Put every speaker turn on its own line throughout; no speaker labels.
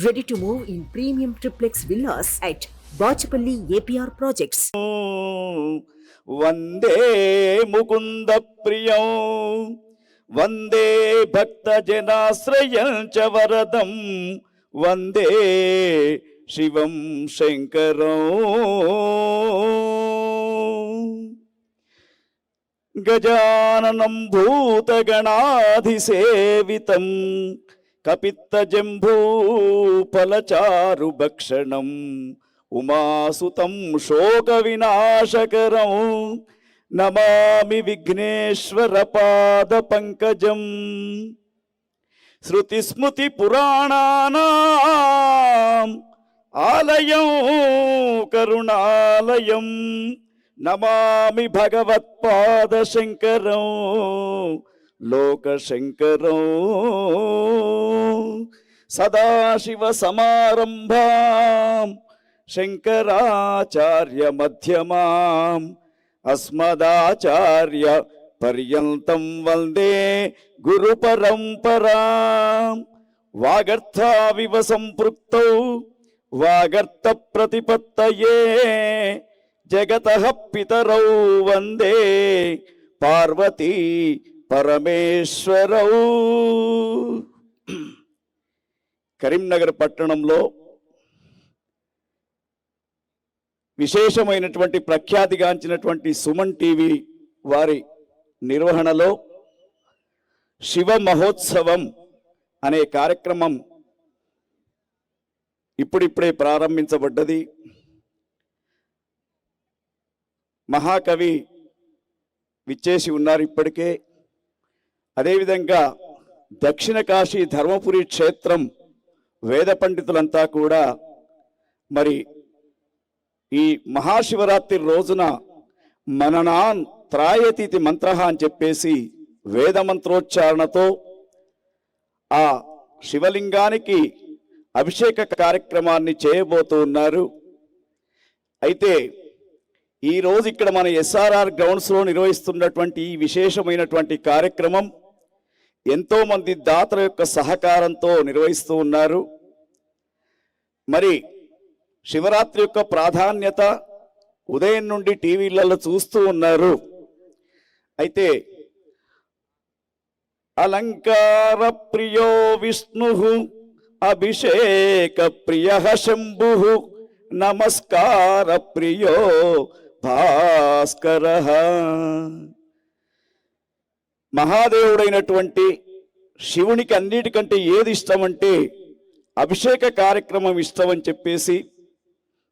Ready to move in premium triplex villas at Bachapalli APR Projects.
వందే ముకుంద ప్రియం వందే భక్త జనాశ్రయం చ వరదం వందే శివం శంకరం గజాననం భూతగణాధిసేవితం కపిత్త జంబూ ఫలచారు భక్షణం ఉమాసుతం శోక వినాశకరం నమామి విఘ్నేశ్వర పాద పంకజం. శృతి స్మృతి పురాణానాం ఆలయం కరుణాలయం నమామి భగవత్పాద శంకరం లోకశంకరం. సదాశివ సమారంభాం శంకరాచార్య మధ్యమాం అస్మదాచార్య పర్యంతం వందే గురు పరంపరాం. వాగర్థావివ సంపృక్తౌ వాగర్థ ప్రతిపత్తయే జగతః పితరౌ వందే పార్వతీ పరమేశ్వరౌ. కరీంనగర్ పట్టణంలో విశేషమైనటువంటి ప్రఖ్యాతిగాంచినటువంటి సుమన్ టీవీ వారి నిర్వహణలో శివ మహోత్సవం అనే కార్యక్రమం ఇప్పుడిప్పుడే ప్రారంభించబడ్డది. మహాకవి విచ్చేసి ఉన్నారు ఇప్పటికే. అదేవిధంగా దక్షిణ కాశీ ధర్మపురి క్షేత్రం వేద పండితులంతా కూడా మరి ఈ మహాశివరాత్రి రోజున మననాన్ త్రాయతీతి మంత్ర అని చెప్పేసి వేద మంత్రోచ్చారణతో ఆ శివలింగానికి అభిషేక కార్యక్రమాన్ని చేయబోతూ ఉన్నారు. అయితే ఈరోజు ఇక్కడ మన ఎస్ఆర్ఆర్ గ్రౌండ్స్లో నిర్వహిస్తున్నటువంటి ఈ విశేషమైనటువంటి కార్యక్రమం ఎంతోమంది దాతల యొక్క సహకారంతో నిర్వహిస్తూ ఉన్నారు. మరి శివరాత్రి యొక్క ప్రాధాన్యత ఉదయం నుండి టీవీలలో చూస్తూ ఉన్నారు. అయితే అలంకార ప్రియో విష్ణు అభిషేక ప్రియ శంభు నమస్కార ప్రియో భాస్కర. మహాదేవుడైనటువంటి శివునికి అన్నిటికంటే ఏది ఇష్టమంటే అభిషేక కార్యక్రమం ఇష్టం అని చెప్పేసి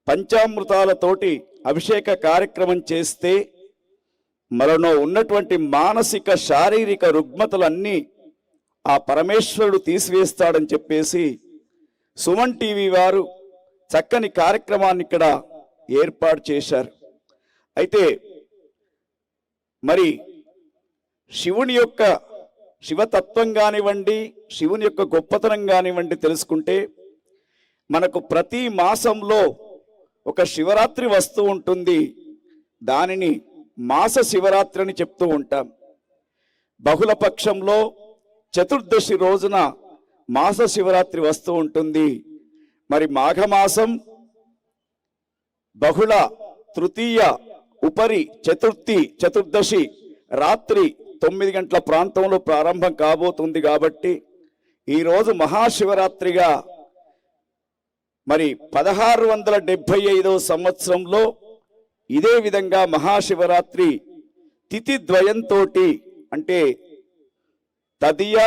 పంచామృతాలతోటి అభిషేక కార్యక్రమం చేస్తే మనలో ఉన్నటువంటి మానసిక శారీరక రుగ్మతలన్నీ ఆ పరమేశ్వరుడు తీసివేస్తాడని చెప్పేసి సుమన్ టీవీ వారు చక్కని కార్యక్రమాన్ని ఇక్కడ ఏర్పాటు చేశారు. అయితే మరి శివుని యొక్క శివతత్వం కానివ్వండి, శివుని యొక్క గొప్పతనం కానివ్వండి తెలుసుకుంటే మనకు ప్రతి మాసంలో ఒక శివరాత్రి వస్తూ ఉంటుంది. దానిని మాస శివరాత్రి అని చెప్తూ ఉంటాం. బహుళ పక్షంలో చతుర్దశి రోజున మాస శివరాత్రి వస్తూ ఉంటుంది. మరి మాఘమాసం బహుళ తృతీయ ఉపరి చతుర్దశి రాత్రి 9 గంటల ప్రాంతంలో ప్రారంభం కాబోతుంది. కాబట్టి ఈరోజు మహాశివరాత్రిగా మరి 1675వ సంవత్సరంలో ఇదే విధంగా మహాశివరాత్రి తిథి ద్వయంతో అంటే తదియ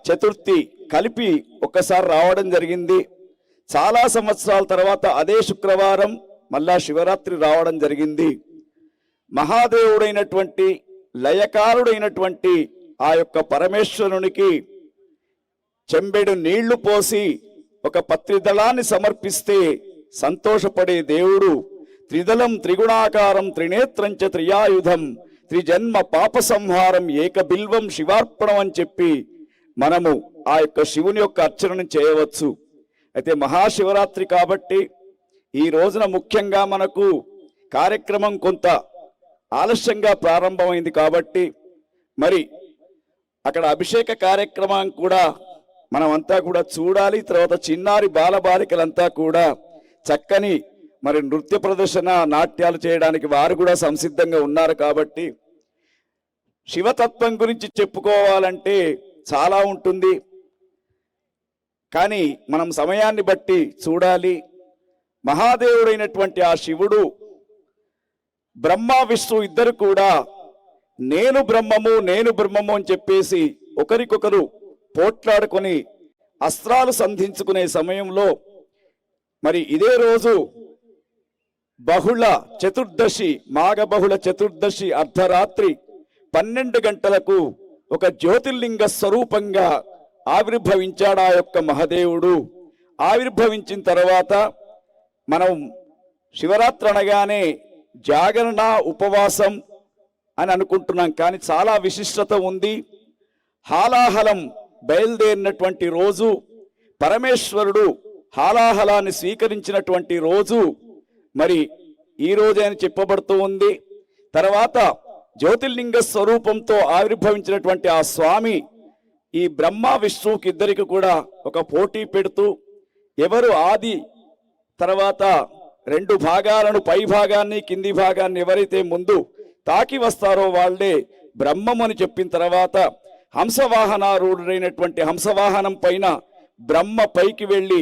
చతుర్థి కలిపి ఒక్కసారి రావడం జరిగింది. చాలా సంవత్సరాల తర్వాత అదే శుక్రవారం మళ్ళా శివరాత్రి రావడం జరిగింది. మహాదేవుడైనటువంటి లయకారుడైనటువంటి ఆ యొక్క పరమేశ్వరునికి చెంబెడు నీళ్లు పోసి ఒక పత్రిదళాన్ని సమర్పిస్తే సంతోషపడే దేవుడు త్రిదళం త్రిగుణాకారం త్రినేత్రంచ త్రియాయుధం త్రిజన్మ పాప సంహారం ఏకబిల్వం శివార్పణం అని చెప్పి మనము ఆ యొక్క శివుని యొక్క అర్చనను చేయవచ్చు. అయితే మహాశివరాత్రి కాబట్టి ఈ రోజున ముఖ్యంగా మనకు కార్యక్రమం కొంత ఆలస్యంగా ప్రారంభమైంది. కాబట్టి మరి అక్కడ అభిషేక కార్యక్రమం కూడా మనమంతా కూడా చూడాలి. తర్వాత చిన్నారి బాలబాలికలంతా కూడా చక్కని మరి నృత్య ప్రదర్శన నాట్యాలు చేయడానికి వారు కూడా సంసిద్ధంగా ఉన్నారు. కాబట్టి శివతత్వం గురించి చెప్పుకోవాలంటే చాలా ఉంటుంది, కానీ మనం సమయాన్ని బట్టి చూడాలి. మహాదేవుడైనటువంటి ఆ శివుడు బ్రహ్మ విష్ణు ఇద్దరు కూడా నేను బ్రహ్మము నేను బ్రహ్మము అని చెప్పేసి ఒకరికొకరు పోట్లాడుకొని అస్త్రాలు సంధించుకునే సమయంలో మరి ఇదే రోజు బహుళ చతుర్దశి, మాఘ బహుళ చతుర్దశి అర్ధరాత్రి 12 గంటలకు ఒక జ్యోతిర్లింగ స్వరూపంగా ఆవిర్భవించాడు ఆ యొక్క మహాదేవుడు. ఆవిర్భవించిన తర్వాత మనం శివరాత్రి అనగానే జాగరణ ఉపవాసం అని అనుకుంటున్నాం, కానీ చాలా విశిష్టత ఉంది. హాలాహలం బయలుదేరినటువంటి రోజు, పరమేశ్వరుడు హాలాహలాన్ని స్వీకరించినటువంటి రోజు మరి ఈ రోజే అని చెప్పబడుతూ ఉంది. తర్వాత జ్యోతిర్లింగ స్వరూపంతో ఆవిర్భవించినటువంటి ఆ స్వామి ఈ బ్రహ్మ విష్ణువుకి ఇద్దరికి కూడా ఒక పోటీ పెడుతూ ఎవరు ఆది తర్వాత 2 భాగాలను, పై భాగాన్ని కింది భాగాన్ని ఎవరైతే ముందు తాకి వస్తారో వాళ్ళే బ్రహ్మం అని చెప్పిన తర్వాత హంసవాహనారూఢుడైనటువంటి హంసవాహనం పైన బ్రహ్మ పైకి వెళ్ళి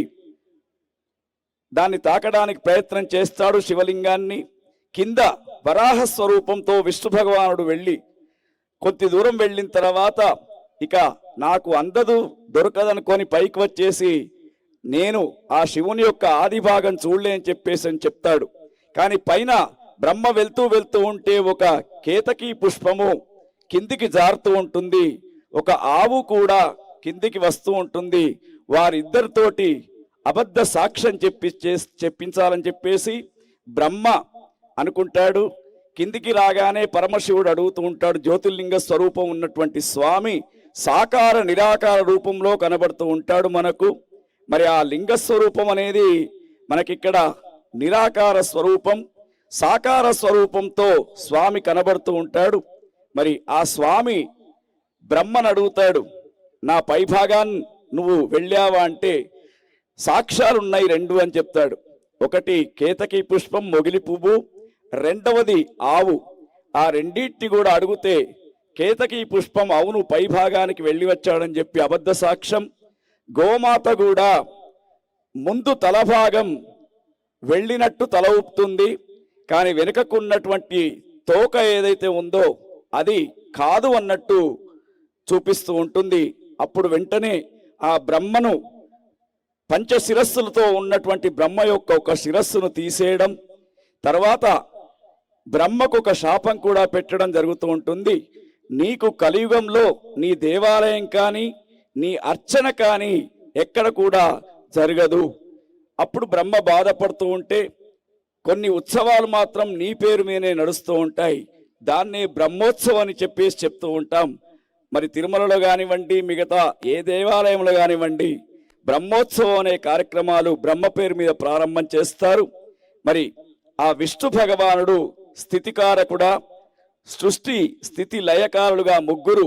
దాన్ని తాకడానికి ప్రయత్నం చేస్తాడు శివలింగాన్ని. కింద వరాహ స్వరూపంతో విష్ణు భగవానుడు వెళ్ళి కొద్ది దూరం వెళ్ళిన తర్వాత ఇక నాకు అందదు దొరకదనుకొని పైకి వచ్చేసి నేను ఆ శివుని యొక్క ఆది భాగం చూడలే అని చెప్పేసి చెప్తాడు. కానీ పైన బ్రహ్మ వెళ్తూ వెళ్తూ ఉంటే ఒక కేతకీ పుష్పము కిందికి జారుతూ ఉంటుంది, ఒక ఆవు కూడా కిందికి వస్తూ ఉంటుంది. వారిద్దరితోటి అబద్ధ సాక్ష్యం చెప్పించాలని చెప్పేసి బ్రహ్మ అనుకుంటాడు. కిందికి రాగానే పరమశివుడు అడుగుతూ ఉంటాడు. జ్యోతిర్లింగ స్వరూపం ఉన్నటువంటి స్వామి సాకార నిరాకార రూపంలో కనబడుతూ ఉంటాడు మనకు. మరి ఆ లింగ స్వరూపం అనేది మనకిక్కడ నిరాకార స్వరూపం, సాకార స్వరూపంతో స్వామి కనబడుతూ ఉంటాడు. మరి ఆ స్వామి బ్రహ్మను అడుగుతాడు, నా పైభాగాన్ని నువ్వు వెళ్ళావా అంటే సాక్ష్యాలున్నాయి 2 అని చెప్తాడు. ఒకటి కేతకీ పుష్పం, మొగిలి పువ్వు, రెండవది ఆవు. ఆ రెండింటిని కూడా అడిగితే కేతకీ పుష్పం అవును పైభాగానికి వెళ్ళి వచ్చాడని చెప్పి అబద్ధ సాక్ష్యం. గోమాత కూడా ముందు తలభాగం వెళ్ళినట్టు తల ఊపుతుంది, కానీ వెనుకకున్నటువంటి తోక ఏదైతే ఉందో అది కాదు అన్నట్టు చూపిస్తూ ఉంటుంది. అప్పుడు వెంటనే ఆ బ్రహ్మను పంచశిరస్సులతో ఉన్నటువంటి బ్రహ్మ యొక్క ఒక శిరస్సును తీసేయడం, తర్వాత బ్రహ్మకు ఒక శాపం కూడా పెట్టడం జరుగుతూ ఉంటుంది. నీకు కలియుగంలో నీ దేవాలయం కానీ నీ అర్చన కానీ ఎక్కడ కూడా జరగదు. అప్పుడు బ్రహ్మ బాధపడుతూ ఉంటే కొన్ని ఉత్సవాలు మాత్రం నీ పేరు మీదే నడుస్తూ ఉంటాయి, దాన్నే బ్రహ్మోత్సవం అని చెప్పేసి చెప్తూ ఉంటాం. మరి తిరుమలలో కానివ్వండి, మిగతా ఏ దేవాలయంలో కానివ్వండి, బ్రహ్మోత్సవం అనే కార్యక్రమాలు బ్రహ్మ పేరు మీద ప్రారంభం చేస్తారు. మరి ఆ విష్ణు భగవానుడు స్థితికారకుడా, సృష్టి స్థితి లయకారులుగా ముగ్గురు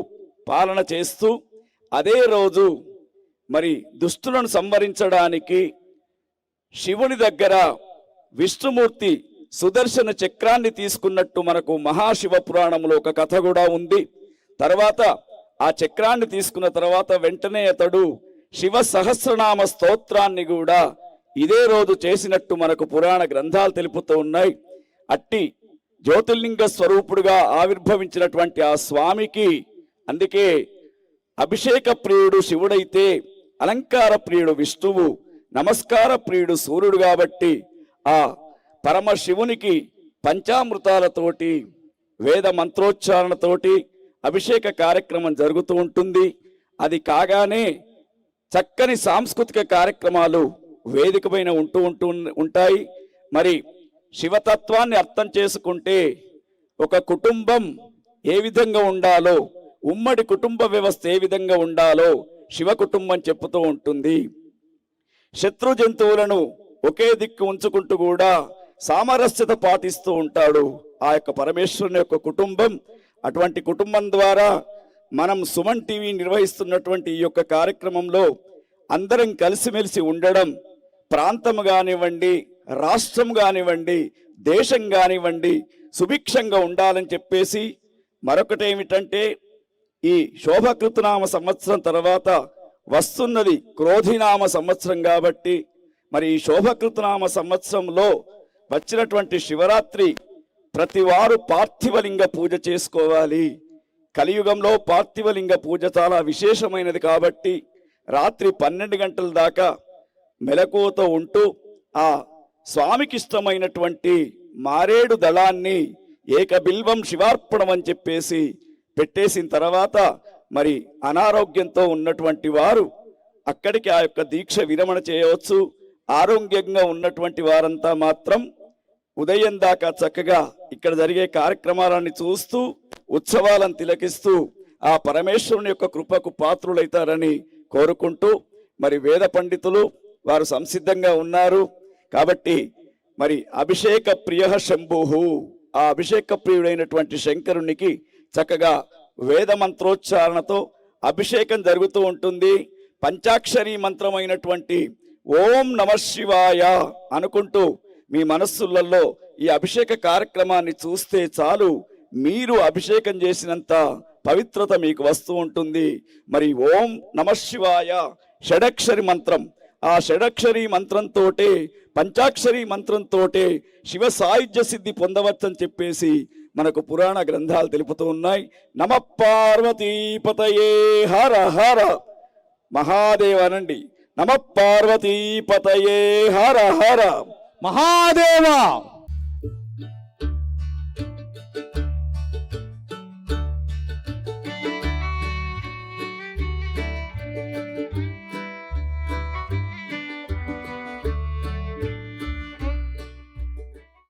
పాలన చేస్తూ అదే రోజు మరి దుష్టులను సంవరించడానికి శివుని దగ్గర విష్ణుమూర్తి సుదర్శన చక్రాన్ని తీసుకున్నట్టు మనకు మహాశివ పురాణంలో ఒక కథ కూడా ఉంది. తర్వాత ఆ చక్రాన్ని తీసుకున్న తర్వాత వెంటనే అతడు శివ సహస్రనామ స్తోత్రాన్ని కూడా ఇదే రోజు చేసినట్టు మనకు పురాణ గ్రంథాలు తెలుపుతూ ఉన్నాయి. అట్టి జ్యోతిర్లింగ స్వరూపుడుగా ఆవిర్భవించినటువంటి ఆ స్వామికి అందుకే అభిషేక ప్రియుడు శివుడైతే అలంకార ప్రియుడు విష్ణువు, నమస్కార ప్రియుడు సూర్యుడు. కాబట్టి ఆ పరమశివునికి పంచామృతాలతోటి వేద మంత్రోచ్చారణతోటి అభిషేక కార్యక్రమం జరుగుతూ ఉంటుంది. అది కాగానే చక్కని సాంస్కృతిక కార్యక్రమాలు వేదిక పైన ఉంటాయి. మరి శివతత్వాన్ని అర్థం చేసుకుంటే ఒక కుటుంబం ఏ విధంగా ఉండాలో, ఉమ్మడి కుటుంబ వ్యవస్థ ఏ విధంగా ఉండాలో శివ కుటుంబం చెప్పుతూ ఉంటుంది. శత్రు జంతువులను ఒకే దిక్కు ఉంచుకుంటూ కూడా సామరస్యత పాటిస్తూ ఉంటాడు ఆ యొక్క పరమేశ్వరుని యొక్క కుటుంబం. అటువంటి కుటుంబం ద్వారా మనం సుమన్ టీవీ నిర్వహిస్తున్నటువంటి ఈ యొక్క కార్యక్రమంలో అందరం కలిసిమెలిసి ఉండడం, ప్రాంతం కానివ్వండి, రాష్ట్రం కానివ్వండి, దేశం కానివ్వండి సుభిక్షంగా ఉండాలని చెప్పేసి, మరొకటి ఏమిటంటే ఈ శోభకృతనామ సంవత్సరం తర్వాత వస్తున్నది క్రోధినామ సంవత్సరం కాబట్టి, మరి ఈ శోభకృతనామ సంవత్సరంలో వచ్చినటువంటి శివరాత్రి ప్రతివారు పార్థివలింగ పూజ చేసుకోవాలి. కలియుగంలో పార్థివలింగ పూజ చాలా విశేషమైనది కాబట్టి రాత్రి 12 గంటల దాకా మెలకువతో ఉంటూ ఆ స్వామికి ఇష్టమైనటువంటి మారేడు దళాన్ని ఏకబిల్వం శివార్పణం అని చెప్పేసి పెట్టేసిన తర్వాత మరి అనారోగ్యంతో ఉన్నటువంటి వారు అక్కడికి ఆ యొక్క దీక్ష విరమణ చేయవచ్చు. ఆరోగ్యంగా ఉన్నటువంటి వారంతా మాత్రం ఉదయం దాకా చక్కగా ఇక్కడ జరిగే కార్యక్రమాలను చూస్తూ ఉత్సవాలను తిలకిస్తూ ఆ పరమేశ్వరుని యొక్క కృపకు పాత్రులైతారని కోరుకుంటూ, మరి వేద పండితులు వారు సంసిద్ధంగా ఉన్నారు కాబట్టి మరి అభిషేక ప్రియ శంభుహు, ఆ అభిషేక ప్రియుడైనటువంటి శంకరునికి చక్కగా వేద మంత్రోచ్చారణతో అభిషేకం జరుగుతూ ఉంటుంది. పంచాక్షరీ మంత్రమైనటువంటి ఓం నమ శివాయ అనుకుంటూ మీ మనస్సులలో ఈ అభిషేక కార్యక్రమాన్ని చూస్తే చాలు, మీరు అభిషేకం చేసినంత పవిత్రత మీకు వస్తూ ఉంటుంది. మరి ఓం నమ శివాయ షడక్షరి మంత్రం, ఆ షడక్షరి మంత్రంతో పంచాక్షరి మంత్రంతో శివ సాయుధ్య సిద్ధి పొందవచ్చని చెప్పేసి మనకు పురాణ గ్రంథాలు తెలుపుతూ ఉన్నాయి. నమ పార్వతీపతయే హర హర మహాదేవ అనండి. నమ పార్వతీపతయే హర హర
మహాదేవ.